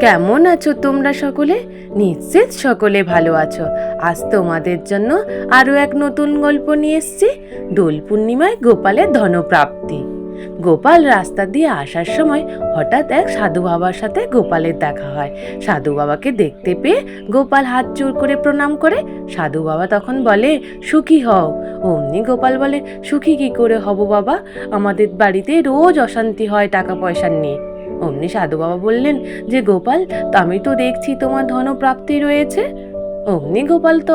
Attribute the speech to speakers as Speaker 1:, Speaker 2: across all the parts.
Speaker 1: কেমন আছো তোমরা সকলে? নিশ্চিত সকলে ভালো আছো। আজ তোমাদের জন্য আরও এক নতুন গল্প নিয়ে এসেছি। দোল পূর্ণিমায় গোপালের ধনপ্রাপ্তি। গোপাল রাস্তা দিয়ে আসার সময় হঠাৎ এক সাধু বাবার সাথে গোপালের দেখা হয়। সাধু বাবাকে দেখতে পেয়ে গোপাল হাত জোর করে প্রণাম করে। সাধু বাবা তখন বলে, সুখী হও। অমনি গোপাল বলে, সুখী কি করে হব বাবা? আমাদের বাড়িতে রোজ অশান্তি হয় টাকা পয়সা নিয়ে। অমনি সাধু বাবা বললেন যে, গোপাল, আমি তো দেখছি তোমার ধনপ্রাপ্তি রয়েছে। অমনি গোপাল তো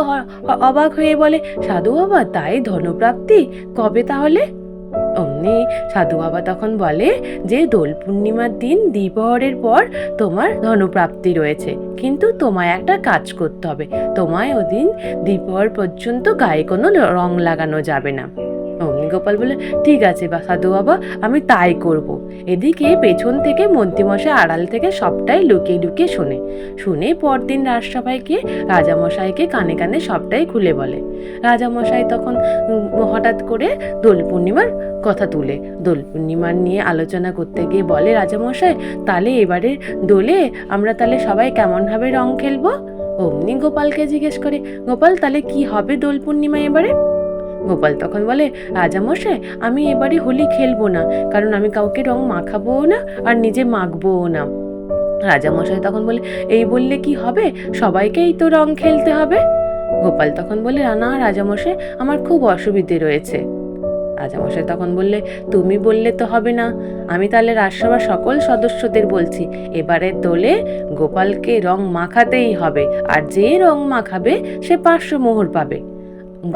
Speaker 1: অবাক হয়ে বলে, সাধু বাবা, তাই ধনপ্রাপ্তি? কবে তাহলে? অমনি সাধু বাবা তখন বলে যে, দোল পূর্ণিমার দিন দ্বিপ্রহরের পর তোমার ধনপ্রাপ্তি রয়েছে, কিন্তু তোমায় একটা কাজ করতে হবে। তোমায় ওদিন দ্বিপ্রহর পর্যন্ত গায়ে কোনো রং লাগানো যাবে না। অমনি গোপাল বলে, ঠিক আছে বা সাধু বাবা, আমি তাই করব। এদিকে পেছন থেকে মন্ত্রীমশাই আড়াল থেকে সবটাই লুকিয়ে লুকিয়ে শুনে পরদিন রাজসভায় রাজামশাইকে কানে কানে সবটাই খুলে বলে। রাজামশাই তখন হঠাৎ করে দোল পূর্ণিমার কথা তুলে দোল পূর্ণিমার নিয়ে আলোচনা করতে গিয়ে বলে, রাজামশাই, তাহলে এবারে দোলে আমরা তাহলে সবাই কেমনভাবে রং খেলবো? অমনি গোপালকে জিজ্ঞেস করে, গোপাল, তাহলে কি হবে দোল পূর্ণিমা এবারে? গোপাল তখন বলে, রাজামশাই, আমি এবারে হোলি খেলবো না, কারণ আমি কাউকে রং মাখাবোও না আর নিজে মাখবোও না। রাজামশাই তখন বলে, এই বললে কি হবে? সবাইকেই তো রং খেলতে হবে। গোপাল তখন বলে, না রাজামশাই, আমার খুব অসুবিধে রয়েছে। রাজামশাই তখন বললে, তুমি বললে তো হবে না, আমি তাহলে রাজসভার সকল সদস্যদের বলছি, এবারে দোলে গোপালকে রং মাখাতেই হবে, আর যে রং মাখাবে সে 500 মোহর পাবে।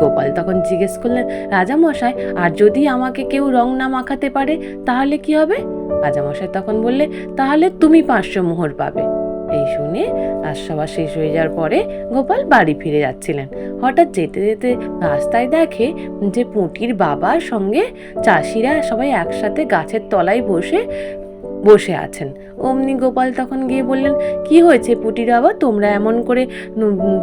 Speaker 1: গোপাল তখন জিজ্ঞেস করলেন, রাজামশাই, আর যদি আমাকে কেউ রং না মাখাতে পারে তাহলে কি হবে? রাজামশাই তখন বললে, তাহলে তুমি 500 মোহর পাবে। এই শুনে রাজসভা শেষ হয়ে যাওয়ার পরে গোপাল বাড়ি ফিরে যাচ্ছিলেন। হঠাৎ যেতে যেতে রাস্তায় দেখে যে পুঁটির বাবার সঙ্গে চাষিরা সবাই একসাথে গাছের তলায় বসে আছেন। অমনি গোপাল তখন গিয়ে বললেন, কি হয়েছে পুটির বাবা, তোমরা এমন করে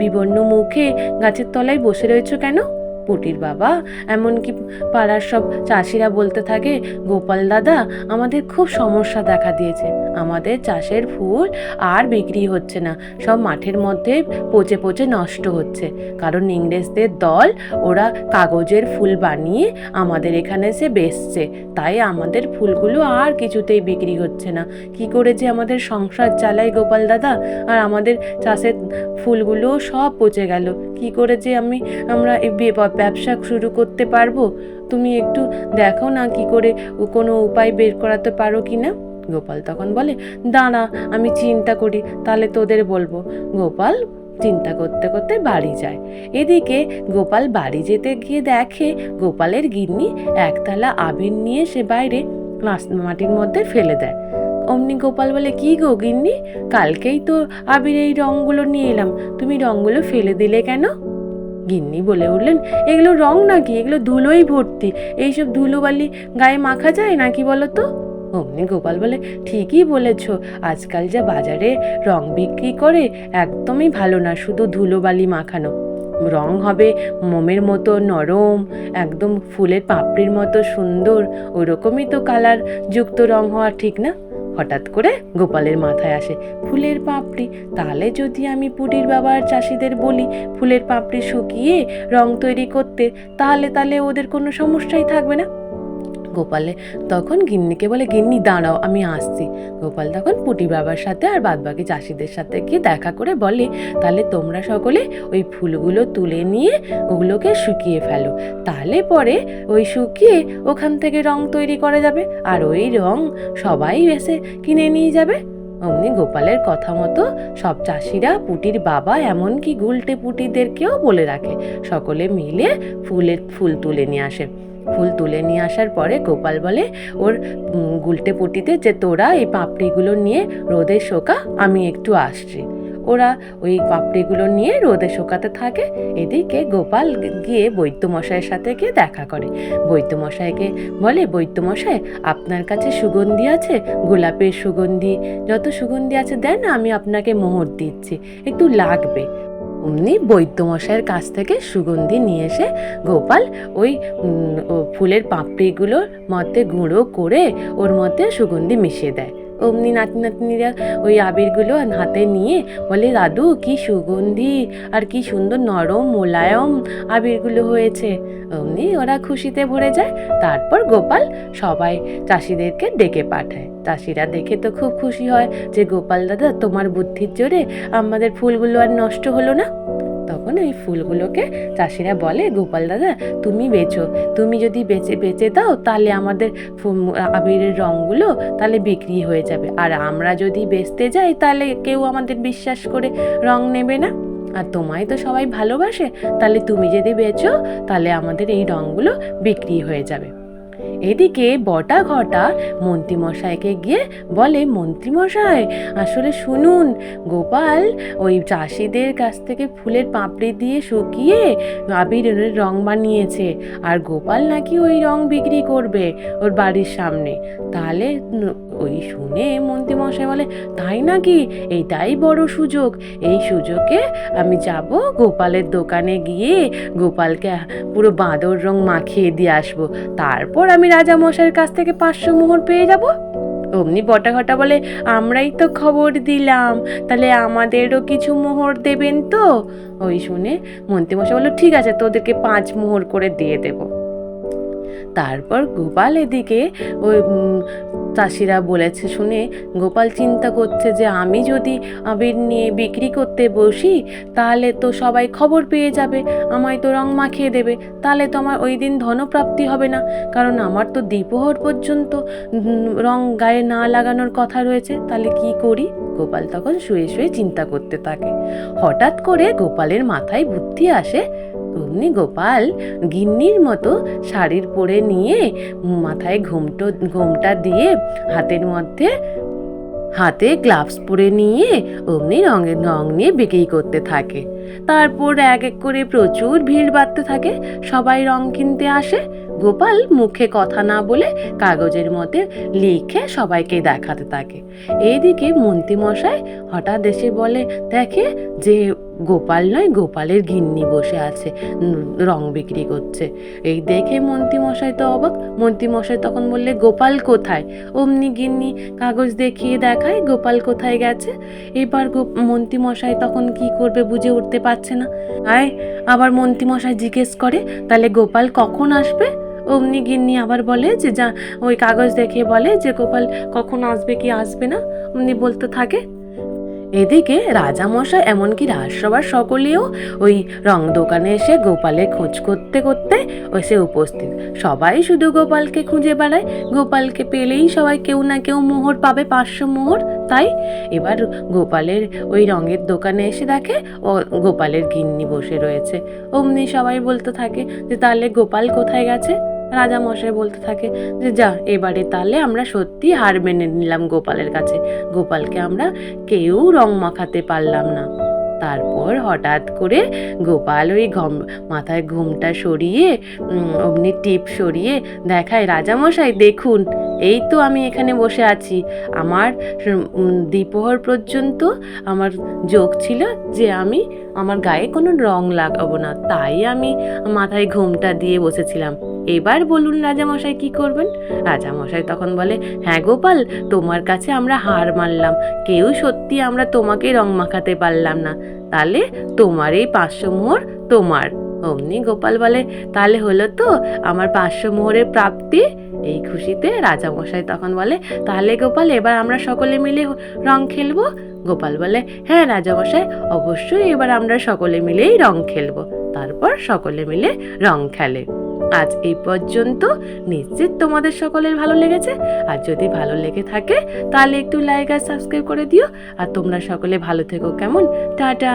Speaker 1: বিবর্ণ মুখে গাছের তলায় বসে রয়েছো কেন? পুটির বাবা এমনকি পাড়ার সব চাষিরা বলতে থাকে, গোপাল দাদা, আমাদের খুব সমস্যা দেখা দিয়েছে। আমাদের চাষের ফুল আর বিক্রি হচ্ছে না, সব মাঠের মধ্যে পচে পচে নষ্ট হচ্ছে, কারণ ইংরেজদের দল ওরা কাগজের ফুল বানিয়ে আমাদের এখানে এসে বেচছে, তাই আমাদের ফুলগুলো আর কিছুতেই বিক্রি হচ্ছে না। কি করে যে আমাদের সংসার চালাই গোপাল দাদা, আর আমাদের চাষের ফুলগুলো সব পচে গেল। কি করে যে আমরা এই ব্যবসা শুরু করতে পারবো? তুমি একটু দেখো না, কি করে কোনো উপায় বের করাতে পারো কি না? গোপাল তখন বলে, দাঁড়া, আমি চিন্তা করি, তাহলে তোদের বলবো। গোপাল চিন্তা করতে করতে বাড়ি যায়। এদিকে গোপাল বাড়ি যেতে গিয়ে দেখে গোপালের গিন্নি একথালা আবির নিয়ে সে বাইরে মাটির মধ্যে ফেলে দেয়। অমনি গোপাল বলে, কি গো গিন্নি, কালকেই তো আবির এই রঙগুলো নিয়ে এলাম, তুমি রঙগুলো ফেলে দিলে কেন? গিন্নি বলে উঠলেন, এগুলো রং নাকি, এগুলো ধুলোই ভর্তি, এইসব ধুলোবালি গায়ে মাখা যায় নাকি বলো তো? অমনি গোপাল বলে, ঠিকই বলেছ, আজকাল যা বাজারে রং বিক্রি করে একদমই ভালো না, শুধু ধুলোবালি মাখানো। রং হবে মোমের মতো নরম, একদম ফুলের পাপড়ির মতো সুন্দর, ওরকমই তো কালার যুক্ত রং হওয়া ঠিক না? হঠাৎ করে গোপালের মাথায় আসে, ফুলের পাপড়ি, তাহলে যদি আমি পুটির বাবার চাষিদের বলি ফুলের পাপড়ি শুকিয়ে রং তৈরি করতে, তাহলে ওদের কোনো সমস্যাই থাকবে না। গোপালে তখন গিন্নিকে বলে, গিন্নি দাঁড়াও, আমি আসছি। গোপাল তখন পুটি বাবার সাথে আর বাদবাকি চাষিদের সাথে গিয়ে দেখা করে বলে, তাহলে তোমরা সকলে ওই ফুলগুলো তুলে নিয়ে ওগুলোকে শুকিয়ে ফেলো, তাহলে পরে ওই শুকিয়ে ওখান থেকে রং তৈরি করা যাবে, আর ওই রং সবাই এসে কিনে নিয়ে যাবে। অমনি গোপালের কথা মতো সব চাষিরা, পুটির বাবা, এমনকি গুলটে পুটিদেরকেও বলে রাখে, সকলে মিলে ফুল তুলে নিয়ে আসে। ফুল তুলে নিয়ে আসার পরে গোপাল বলে ওর গুলটে পুটিতে যে, তোরা এই পাপড়িগুলো নিয়ে রোদে শোকা, আমি একটু আসছি। ওরা ওই পাপড়িগুলো নিয়ে রোদে শোকাতে থাকে। এদিকে গোপাল গিয়ে বৈদ্যমশাইয়ের সাথে গিয়ে দেখা করে। বৈদ্যমশাইকে বলে, বৈদ্যমশাই, আপনার কাছে সুগন্ধি আছে? গোলাপের সুগন্ধি, যত সুগন্ধি আছে দেন, আমি আপনাকে মোহর দিচ্ছি, একটু লাগবে। অমনি বৈদ্যমশাইয়ের কাছ থেকে সুগন্ধি নিয়ে এসে গোপাল ওই ফুলের পাপড়িগুলোর মধ্যে গুঁড়ো করে ওর মধ্যে সুগন্ধি মিশিয়ে দেয়। অমনি নাতি নাতনিরা ওই আবিরগুলো হাতে নিয়ে বলে, দাদু কি সুগন্ধি আর কি সুন্দর নরম মোলায়ম আবিরগুলো হয়েছে। অমনি ওরা খুশিতে ভরে যায়। তারপর গোপাল সবাই চাষিদেরকে ডেকে পাঠায়। চাষিরা দেখে তো খুব খুশি হয় যে গোপাল দাদা তোমার বুদ্ধির জোরে আমাদের ফুলগুলো আর নষ্ট হলো না। তখন ওই ফুলগুলোকে চাষিরা বলে, গোপাল দাদা তুমি বেচো, তুমি যদি বেচে দাও তাহলে আমাদের আবিরের রঙগুলো তাহলে বিক্রি হয়ে যাবে, আর আমরা যদি বেচতে যাই তাহলে কেউ আমাদের বিশ্বাস করে রং নেবে না, আর তোমায় তো সবাই ভালোবাসে, তাহলে তুমি যদি বেচো তাহলে আমাদের এই রঙগুলো বিক্রি হয়ে যাবে। এদিকে বটা ঘটা মন্ত্রীমশাইকে গিয়ে বলে, মন্ত্রীমশাই আসলে শুনুন, গোপাল ওই চাষিদের কাছ থেকে ফুলের পাপড়ি দিয়ে শুকিয়ে আবিরের রং বানিয়েছে, আর গোপাল নাকি ওই রং বিক্রি করবে ওর বাড়ির সামনে। তাহলে ওই শুনে মন্ত্রীমশাই বলে, তাই নাকি? এইটাই বড় সুযোগ, এই সুযোগে আমি যাব গোপালের দোকানে গিয়ে গোপালকে পুরো বাঁদর রং মাখিয়ে দিয়ে আসবো, তারপর আমি রাজামশাইয়ের কাছ থেকে 500 মোহর পেয়ে যাব। অমনি বটা ঘটা বলে, আমরাই তো খবর দিলাম, তাহলে আমাদেরও কিছু মোহর দেবেন তো? ওই শুনে মন্ত্রীমশাই বলল, ঠিক আছে, তোদেরকে 5 মোহর করে দিয়ে দেব। তারপর গোপাল এদিকে ওই চাষিরা বলেছে শুনে গোপাল চিন্তা করছে যে আমি যদি আবির নিয়ে বিক্রি করতে বসি তাহলে তো সবাই খবর পেয়ে যাবে, আমায় তো রং মাখিয়ে দেবে, তাহলে তো আমার ওই দিন ধনপ্রাপ্তি হবে না, কারণ আমার তো দ্বিপ্রহর পর্যন্ত রং গায়ে না লাগানোর কথা রয়েছে। তাহলে কি করি? গোপাল তখন শুয়ে শুয়ে চিন্তা করতে থাকে। হঠাৎ করে গোপালের মাথায় বুদ্ধি আসে। অমনি গোপাল গিন্নির মতো শাড়ির পরে নিয়ে মাথায় ঘোমটা দিয়ে হাতে গ্লাভস পরে নিয়ে অমনি রং নিয়ে বিক্রি করতে থাকে। তারপর এক এক করে প্রচুর ভিড় বাড়তে থাকে, সবাই রং কিনতে আসে। গোপাল মুখে কথা না বলে কাগজের মধ্যে লিখে সবাইকে দেখাতে থাকে। এইদিকে মন্ত্রীমশাই হঠাৎ এসে বলে, দেখে যে গোপাল নয়, গোপালের গিন্নি বসে আছে রং বিক্রি করছে। এই দেখে মন্ত্রীমশাই তো অবাক। মন্ত্রীমশাই তখন বললে, গোপাল কোথায়? অমনি গিন্নি কাগজ দেখিয়ে দেখায় গোপাল কোথায় গেছে। এবার মন্ত্রীমশাই তখন কি করবে বুঝে উঠতে পারছে না। আবার মন্ত্রীমশাই জিজ্ঞেস করে, তাহলে গোপাল কখন আসবে? অমনি গিন্নি আবার বলে যে ওই কাগজ দেখিয়ে বলে যে গোপাল কখন আসবে কি আসবে না অমনি বলতে থাকে। এদিকে রাজামশাই এমনকি রাজসভার সকলেও ওই রং দোকানে এসে গোপালের খোঁজ করতে করতে এসে উপস্থিত। সবাই শুধু গোপালকে খুঁজে বেড়ায়, গোপালকে পেলেই সবাই কেউ না কেউ মোহর পাবে, 500 মোহর। তাই এবার গোপালের ওই রঙের দোকানে এসে দেখে ও গোপালের গিন্নি বসে রয়েছে। অমনি সবাই বলতে থাকে যে তাহলে গোপাল কোথায় গেছে? রাজামশাই বলতে থাকে যে যা, এবারে তাহলে আমরা সত্যি হার মেনে নিলাম গোপালের কাছে, গোপালকে আমরা কেউ রং মাখাতে পারলাম না। তারপর হঠাৎ করে গোপাল ওই মাথায় ঘুমটা সরিয়ে অমনি টিপ সরিয়ে দেখায়, রাজামশাই দেখুন, এই তো আমি এখানে বসে আছি, আমার দ্বিপ্রহর পর্যন্ত আমার যোগ ছিল যে আমি আমার গায়ে কোনো রং লাগাবো না, তাই আমি মাথায় ঘুমটা দিয়ে বসেছিলাম। এবার বলুন রাজামশাই কি করবেন? রাজামশাই তখন বলে, হ্যাঁ গোপাল, তোমার কাছে আমরা হার মানলাম, কেউ সত্যি আমরা তোমাকে রং মাখাতে পারলাম না, তাহলে তোমার এই 500 মোহর তোমার। অমনি গোপাল বলে, তাহলে হলো তো আমার 500 মোহরের প্রাপ্তি। এই খুশিতে রাজামশাই তখন বলে, তাহলে গোপাল এবার আমরা সকলে মিলে রং খেলবো? গোপাল বলে, হ্যাঁ রাজামশাই, অবশ্যই এবার আমরা সকলে মিলেই রং খেলবো। তারপর সকলে মিলে রং খেলে। আজ এই পর্যন্ত। নিশ্চিত তোমাদের সকলের ভালো লেগেছে। আর যদি ভালো লেগে থাকে তাহলে একটু লাইক আর সাবস্ক্রাইব করে দিও। আর তোমরা সকলে ভালো থেকো। কেমন? টাটা।